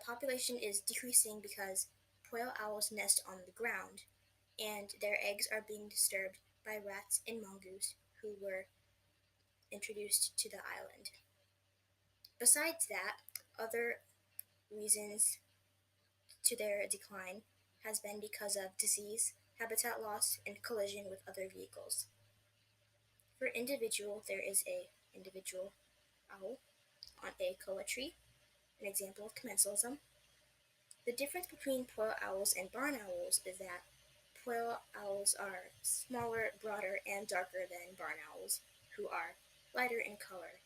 population is decreasing because pueo owls nest on the ground, and their eggs are being disturbed by rats and mongoose who were introduced to the island. Besides that, other reasons to their decline has been because of disease, habitat loss, and collision with other vehicles. For individual, there is a individual owl on a koa tree, an example of commensalism. The difference between pueo owls and barn owls is that pueo owls are smaller, broader, and darker than barn owls, who are lighter in color.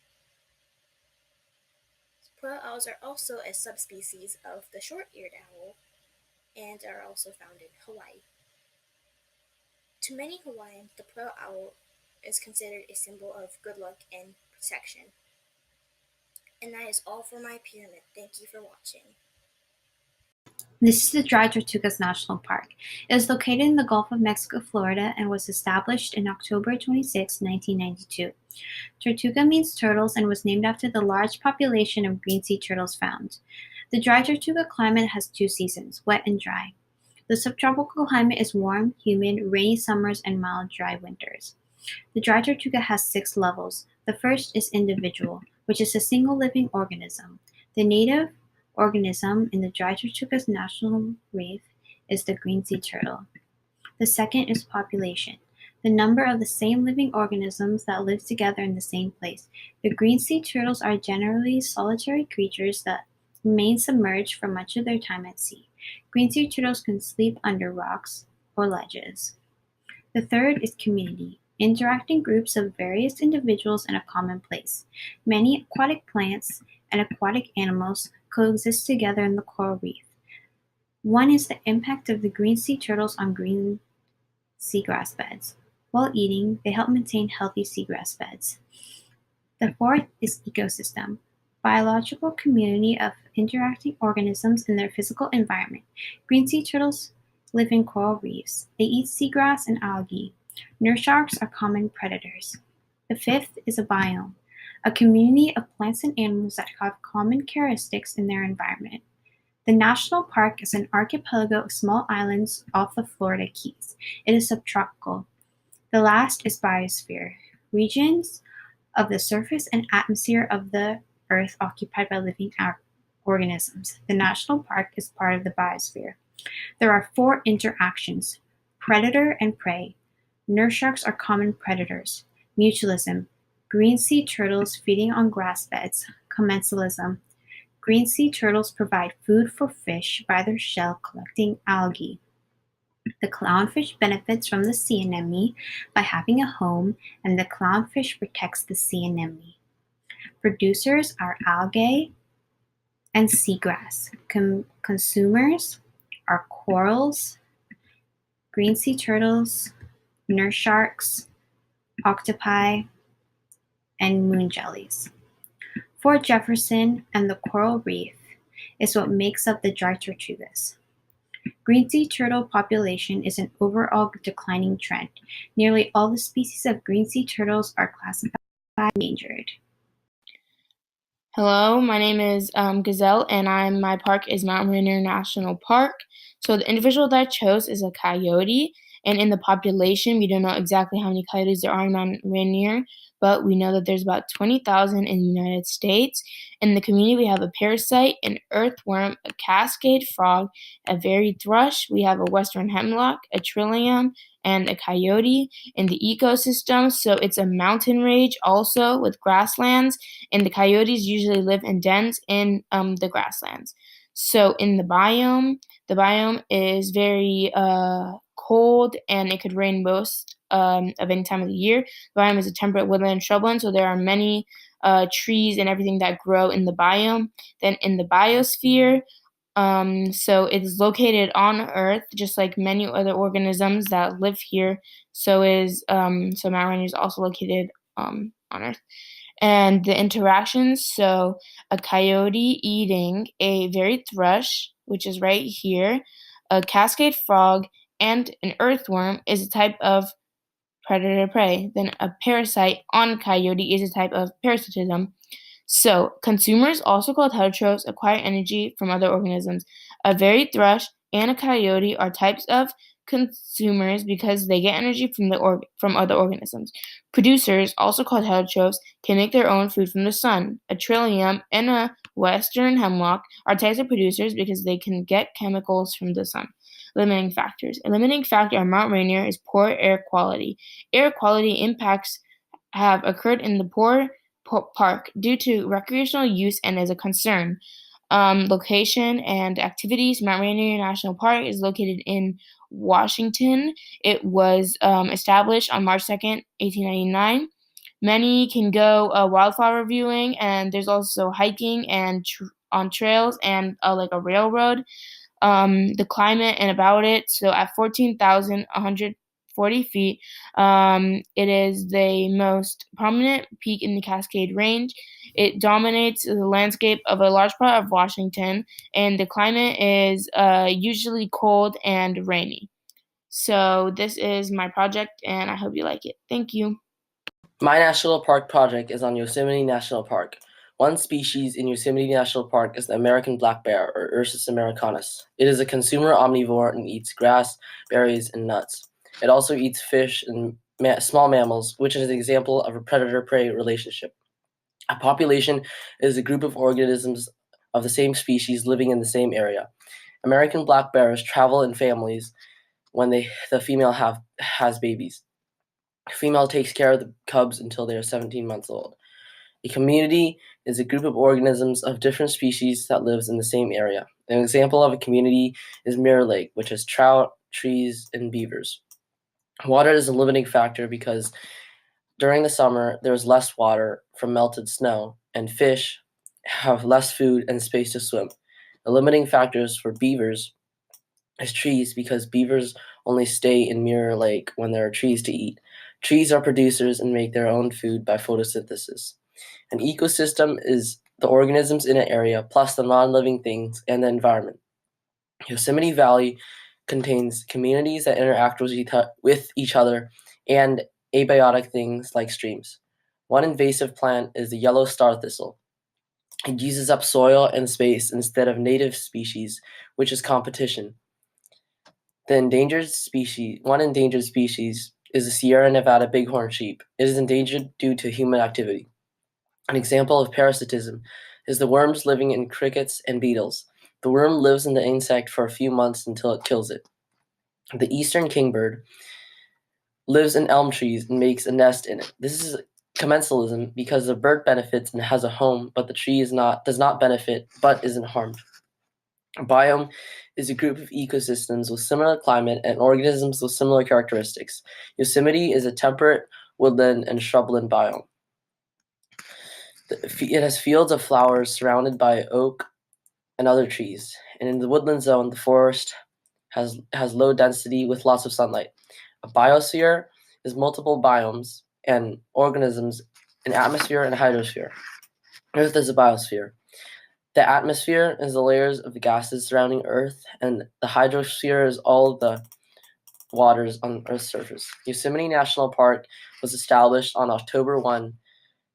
Pueo owls are also a subspecies of the short-eared owl and are also found in Hawaii. To many Hawaiians, the pueo owl is considered a symbol of good luck and protection. And that is all for my pyramid. Thank you for watching. This is the Dry Tortugas National Park. It is located in the Gulf of Mexico, Florida, and was established in October 26, 1992. Tortuga means turtles and was named after the large population of green sea turtles found. The Dry Tortuga climate has 2 seasons, wet and dry. The subtropical climate is warm, humid, rainy summers, and mild, dry winters. The Dry Tortuga has 6 levels. The first is individual, which is a single living organism. The native organism in the Dry Tortugas National Reef is the green sea turtle. The second is population, the number of the same living organisms that live together in the same place. The green sea turtles are generally solitary creatures that remain submerged for much of their time at sea. Green sea turtles can sleep under rocks or ledges. The third is community, interacting groups of various individuals in a common place. Many aquatic plants and aquatic animals coexist together in the coral reef. One is the impact of the green sea turtles on green seagrass beds. While eating, they help maintain healthy seagrass beds. The fourth is ecosystem, biological community of interacting organisms in their physical environment. Green sea turtles live in coral reefs. They eat seagrass and algae. Nurse sharks are common predators. The fifth is a biome, a community of plants and animals that have common characteristics in their environment. The national park is an archipelago of small islands off the Florida Keys. It is subtropical. The last is biosphere, regions of the surface and atmosphere of the Earth occupied by living organisms. The national park is part of the biosphere. There are 4 interactions: predator and prey. Nurse sharks are common predators. Mutualism, green sea turtles feeding on grass beds. Commensalism, green sea turtles provide food for fish by their shell collecting algae. The clownfish benefits from the sea anemone by having a home, and the clownfish protects the sea anemone. Producers are algae and seagrass. Consumers are corals, green sea turtles, nurse sharks, octopi, and moon jellies. Fort Jefferson and the coral reef is what makes up the Dry Tortugas. Green sea turtle population is an overall declining trend. Nearly all the species of green sea turtles are classified as endangered. Hello, my name is Gazelle, and my park is Mount Rainier National Park. So the individual that I chose is a coyote, and in the population, we don't know exactly how many coyotes there are in Mount Rainier, but we know that there's about 20,000 in the United States. In the community, we have a parasite, an earthworm, a cascade frog, a varied thrush. We have a western hemlock, a trillium, and a coyote. In the ecosystem, so it's a mountain range also with grasslands, and the coyotes usually live in dens in the grasslands. So in the biome is very cold, and it could rain most of any time of the year. The biome is a temperate woodland shrubland, so there are many trees and everything that grow in the biome. Then in the biosphere, so it is located on Earth, just like many other organisms that live here. So Mount Rainier is also located on Earth. And the interactions, so a coyote eating a varied thrush, which is right here, a cascade frog, and an earthworm is a type of predator-prey. Then a parasite on coyote is a type of parasitism. So consumers, also called heterotrophs, acquire energy from other organisms. A varied thrush and a coyote are types of consumers because they get energy from other organisms. Producers, also called heterotrophs, can make their own food from the sun. A trillium and a western hemlock are types of producers because they can get chemicals from the sun. Limiting factors. A limiting factor on Mount Rainier is poor air quality. Air quality impacts have occurred in the park due to recreational use and is a concern. Location and activities. Mount Rainier National Park is located in Washington. It was established on March 2nd, 1899. Many can go wildflower viewing, and there's also hiking and on trails and like a railroad. The climate and about it. So at 14,140 feet, it is the most prominent peak in the Cascade Range. It dominates the landscape of a large part of Washington, and the climate is usually cold and rainy. So this is my project, and I hope you like it. Thank you. My national park project is on Yosemite National Park. One species in Yosemite National Park is the American black bear, or Ursus americanus. It is a consumer omnivore and eats grass, berries, and nuts. It also eats fish and small mammals, which is an example of a predator-prey relationship. A population is a group of organisms of the same species living in the same area. American black bears travel in families when the female has babies. The female takes care of the cubs until they are 17 months old. A community is a group of organisms of different species that lives in the same area. An example of a community is Mirror Lake, which has trout, trees, and beavers. Water is a limiting factor because during the summer there is less water from melted snow, and fish have less food and space to swim. The limiting factors for beavers is trees because beavers only stay in Mirror Lake when there are trees to eat. Trees are producers and make their own food by photosynthesis. An ecosystem is the organisms in an area plus the non-living things and the environment. Yosemite Valley contains communities that interact with each other and abiotic things like streams. One invasive plant is the yellow star thistle. It uses up soil and space instead of native species, which is competition. One endangered species is the Sierra Nevada bighorn sheep. It is endangered due to human activity. An example of parasitism is the worms living in crickets and beetles. The worm lives in the insect for a few months until it kills it. The eastern kingbird lives in elm trees and makes a nest in it. This is commensalism because the bird benefits and has a home, but the tree does not benefit but isn't harmed. A biome is a group of ecosystems with similar climate and organisms with similar characteristics. Yosemite is a temperate woodland and shrubland biome. It has fields of flowers surrounded by oak and other trees. And in the woodland zone, the forest has low density with lots of sunlight. A biosphere is multiple biomes and organisms in atmosphere and hydrosphere. Earth is a biosphere. The atmosphere is the layers of the gases surrounding Earth, and the hydrosphere is all of the waters on Earth's surface. Yosemite National Park was established on October 1,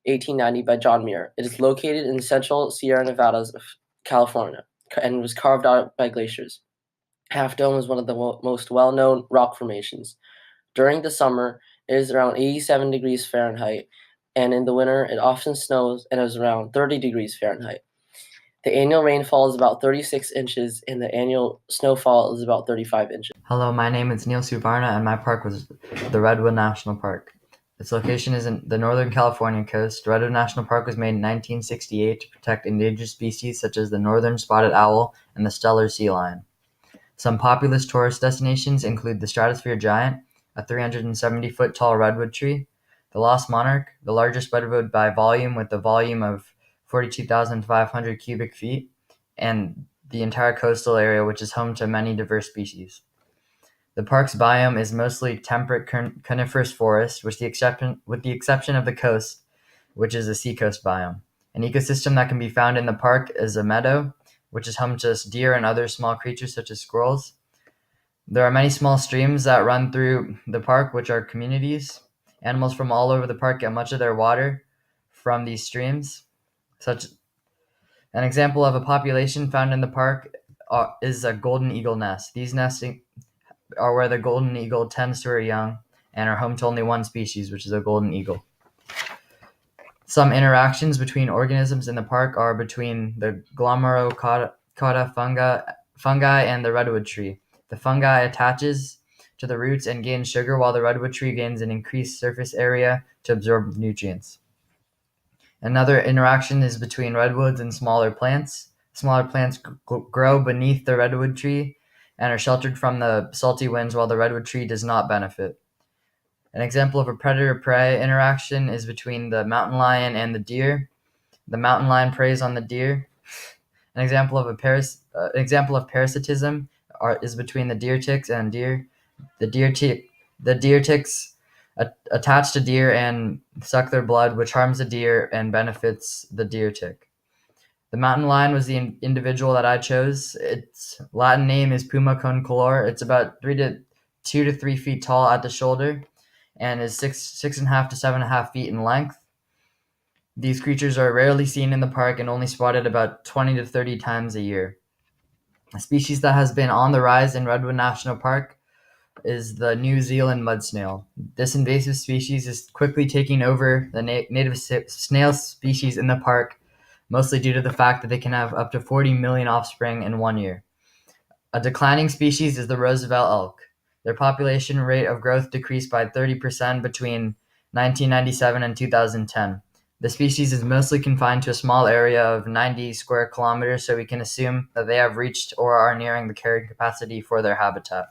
1890 by John Muir. It is located in central Sierra Nevadas of California and was carved out by glaciers. Half Dome is one of the most well-known rock formations. During the summer, it is around 87 degrees Fahrenheit, and in the winter, it often snows and is around 30 degrees Fahrenheit. The annual rainfall is about 36 inches, and the annual snowfall is about 35 inches. Hello, my name is Neil Subarna, and my park was the Redwood National Park. Its location is in the northern California coast. Redwood National Park was made in 1968 to protect endangered species such as the northern spotted owl and the Steller sea lion. Some populous tourist destinations include the Stratosphere Giant, a 370-foot tall redwood tree, the Lost Monarch, the largest redwood by volume with a volume of 42,500 cubic feet, and the entire coastal area, which is home to many diverse species. The park's biome is mostly temperate coniferous forest, with the exception of the coast, which is a seacoast biome. An ecosystem that can be found in the park is a meadow, which is home to deer and other small creatures such as squirrels. There are many small streams that run through the park, which are communities. Animals from all over the park get much of their water from these streams. An example of a population found in the park is a golden eagle nest. These nests are where the golden eagle tends to her young and are home to only one species, which is a golden eagle. Some interactions between organisms in the park are between the Glomerocauda fungi and the redwood tree. The fungi attaches to the roots and gains sugar, while the redwood tree gains an increased surface area to absorb nutrients. Another interaction is between redwoods and smaller plants. Smaller plants grow beneath the redwood tree and are sheltered from the salty winds, while the redwood tree does not benefit. An example of a predator-prey interaction is between the mountain lion and the deer. The mountain lion preys on the deer. An example of parasitism is between the deer ticks and deer. The deer ticks attach to deer and suck their blood, which harms the deer and benefits the deer tick. The mountain lion was the individual that I chose. Its Latin name is Puma concolor. It's about 2 to 3 feet tall at the shoulder and is 6.5 to 7.5 feet in length. These creatures are rarely seen in the park and only spotted about 20 to 30 times a year. A species that has been on the rise in Redwood National Park is the New Zealand mud snail. This invasive species is quickly taking over the native snail species in the park, mostly due to the fact that they can have up to 40 million offspring in 1 year. A declining species is the Roosevelt elk. Their population rate of growth decreased by 30% between 1997 and 2010. The species is mostly confined to a small area of 90 square kilometers, so we can assume that they have reached or are nearing the carrying capacity for their habitat.